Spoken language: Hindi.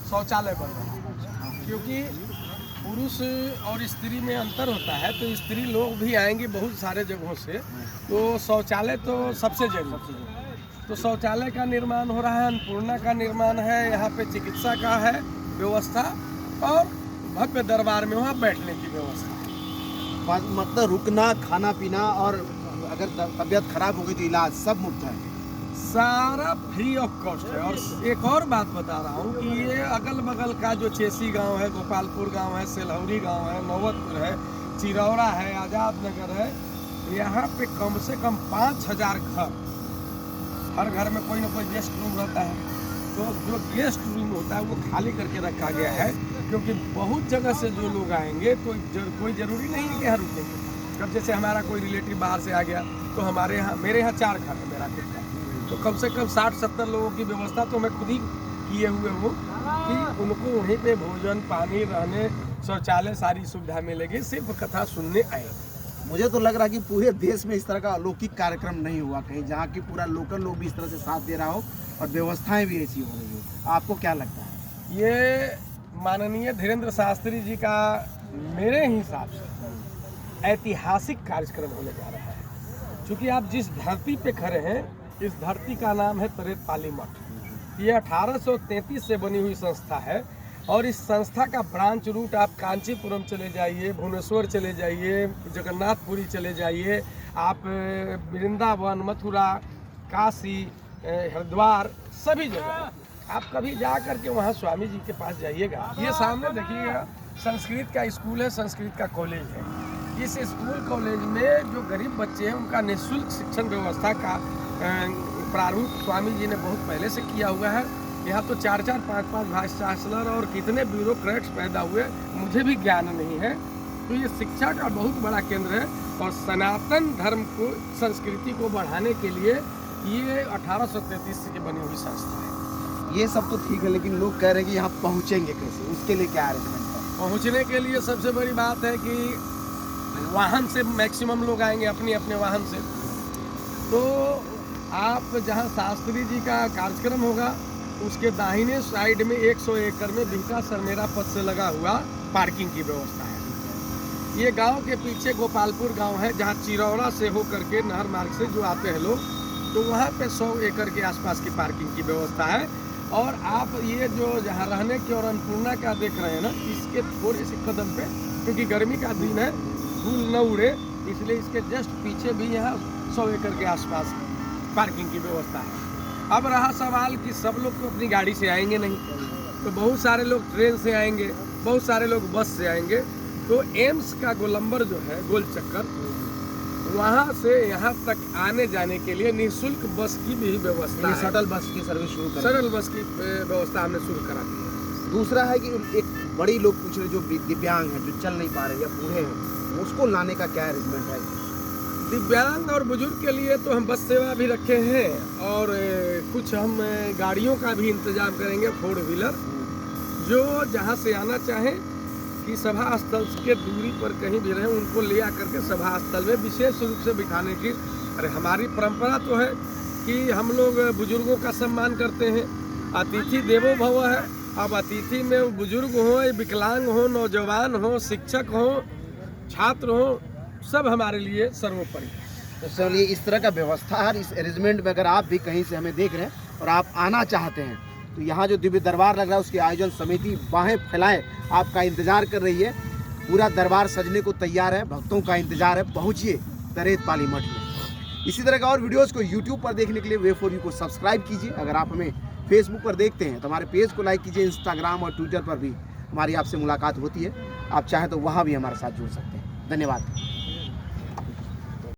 शौचालय बन रहा है, क्योंकि पुरुष और स्त्री में अंतर होता है, तो स्त्री लोग भी आएंगे बहुत सारे जगहों से, तो शौचालय तो सबसे जरूरी है। तो शौचालय का निर्माण हो रहा है, अन्नपूर्णा का निर्माण है, यहाँ पे चिकित्सा का है व्यवस्था, और भव्य दरबार में वहाँ बैठने की व्यवस्था। मतलब रुकना, खाना पीना, और अगर तबीयत खराब हो गई तो इलाज सब मुफ्त है, सारा फ्री ऑफ कॉस्ट है। और एक और बात बता रहा हूँ कि ये अगल बगल का जो चेसी गांव है, गोपालपुर गांव है, सेलहौरी गांव है, नौबतपुर है, चिरौरा है, आज़ाद नगर है, यहाँ पे कम से कम 5000 घर, हर घर में कोई ना कोई गेस्ट रूम रहता है, तो जो गेस्ट रूम होता है वो खाली करके रखा गया है, क्योंकि बहुत जगह से जो लोग आएंगे तो कोई ज़रूरी नहीं है कि यहाँ रुकेंगे। कब जैसे हमारा कोई रिलेटिव बाहर से आ गया, तो हमारे यहाँ, मेरे यहाँ 4 घर है मेरा खुद का, तो कम से कम 60-70 लोगों की व्यवस्था तो मैं खुद ही किए हुए हूँ कि उनको वहीं पे भोजन, पानी, रहने, शौचालय, सारी सुविधा मिलेगी, सिर्फ कथा सुनने आए। मुझे तो लग रहा है कि पूरे देश में इस तरह का अलौकिक कार्यक्रम नहीं हुआ कहीं, जहाँ की पूरा लोकल लोग भी इस तरह से साथ दे रहा हो और व्यवस्थाएं भी ऐसी हो रही हो। आपको क्या लगता है? ये माननीय धीरेन्द्र शास्त्री जी का मेरे हिसाब से ऐतिहासिक कार्यक्रम होने जा रहा है, क्योंकि आप जिस धरती पे खड़े हैं, इस धरती का नाम है तरेतपाली मठ। ये 1833 से बनी हुई संस्था है, और इस संस्था का ब्रांच रूट आप कांचीपुरम चले जाइए, भुवनेश्वर चले जाइए, जगन्नाथपुरी चले जाइए, आप वृंदावन, मथुरा, काशी, हरिद्वार, सभी जगह आप कभी जा करके वहाँ स्वामी जी के पास जाइएगा। ये सामने देखिएगा संस्कृत का स्कूल है, संस्कृत का कॉलेज है। इस स्कूल कॉलेज में जो गरीब बच्चे हैं उनका निःशुल्क शिक्षण व्यवस्था का प्रारूप स्वामी जी ने बहुत पहले से किया हुआ है। यहाँ तो 4-4, 5-5 वाइस चांसलर और कितने ब्यूरोक्रेट्स पैदा हुए, मुझे भी ज्ञान नहीं है। तो ये शिक्षा का बहुत बड़ा केंद्र है, और सनातन धर्म को, संस्कृति को बढ़ाने के लिए ये 1833 से बनी हुई संस्था है। ये सब तो ठीक है, लेकिन लोग कह रहे हैं कि यहाँ पहुँचेंगे कैसे, उसके लिए क्या अरेंजमेंट है? पहुँचने के लिए सबसे बड़ी बात है कि वाहन से मैक्सिमम लोग आएंगे, अपने अपने वाहन से। तो आप जहाँ शास्त्री जी का कार्यक्रम होगा, उसके दाहिने साइड में 100 एकड़ में बिहका सरमेरा पथ से लगा हुआ पार्किंग की व्यवस्था है। ये गांव के पीछे गोपालपुर गांव है, जहां चिरौरा से हो करके नहर मार्ग से जो आते हैं लोग, तो वहां पे 100 एकड़ के आसपास की पार्किंग की व्यवस्था है। और आप ये जो जहां रहने की और अन्नपूर्णा का देख रहे हैं ना, इसके थोड़े से कदम पे, क्योंकि गर्मी का दिन है, धूल न उड़े, इसलिए इसके जस्ट पीछे भी यहाँ 100 एकड़ के आसपास पार्किंग की व्यवस्था है। अब रहा सवाल कि सब लोग तो अपनी गाड़ी से आएंगे नहीं, तो बहुत सारे लोग ट्रेन से आएंगे, बहुत सारे लोग बस से आएंगे। तो एम्स का गोलंबर जो है, गोल चक्कर, वहाँ से यहाँ तक आने जाने के लिए निःशुल्क बस की भी व्यवस्था है। शटल बस की सर्विस शुरू कर, शटल बस की व्यवस्था हमने शुरू करा दी है। दूसरा है कि एक बड़ी लोग पूछ रहे जो दिव्यांग हैं, जो चल नहीं पा रहे या बूढ़े हैं, उसको लाने का क्या अरेंजमेंट है? दिव्यांग और बुजुर्ग के लिए तो हम बस सेवा भी रखे हैं, और कुछ हम गाड़ियों का भी इंतजाम करेंगे, 4 व्हीलर, जो जहां से आना चाहें कि सभा स्थल के दूरी पर कहीं भी रहें, उनको ले आकर के सभा स्थल में विशेष रूप से बिठाने की। अरे हमारी परंपरा तो है कि हम लोग बुजुर्गों का सम्मान करते हैं, अतिथि देवो भव है। अब अतिथि में बुजुर्ग हो, विकलांग हो, नौजवान हो, शिक्षक हो, छात्र हो, सब हमारे लिए सर्वोपरि। तो चलिए, इस तरह का व्यवस्था है। इस अरेंजमेंट में अगर आप भी कहीं से हमें देख रहे हैं और आप आना चाहते हैं, तो यहाँ जो दिव्य दरबार लग रहा है, उसकी आयोजन समिति बाहें फैलाए आपका इंतजार कर रही है। पूरा दरबार सजने को तैयार है, भक्तों का इंतजार है। पहुँचिए तरेतपाली मठ में। इसी तरह का और वीडियोज़ को यूट्यूब पर देखने के लिए वे4यू को सब्सक्राइब कीजिए। अगर आप हमें फेसबुक पर देखते हैं तो हमारे पेज को लाइक कीजिए। इंस्टाग्राम और ट्विटर पर भी हमारी आपसे मुलाकात होती है, आप चाहें तो वहाँ भी हमारे साथ जुड़ सकते हैं। धन्यवाद।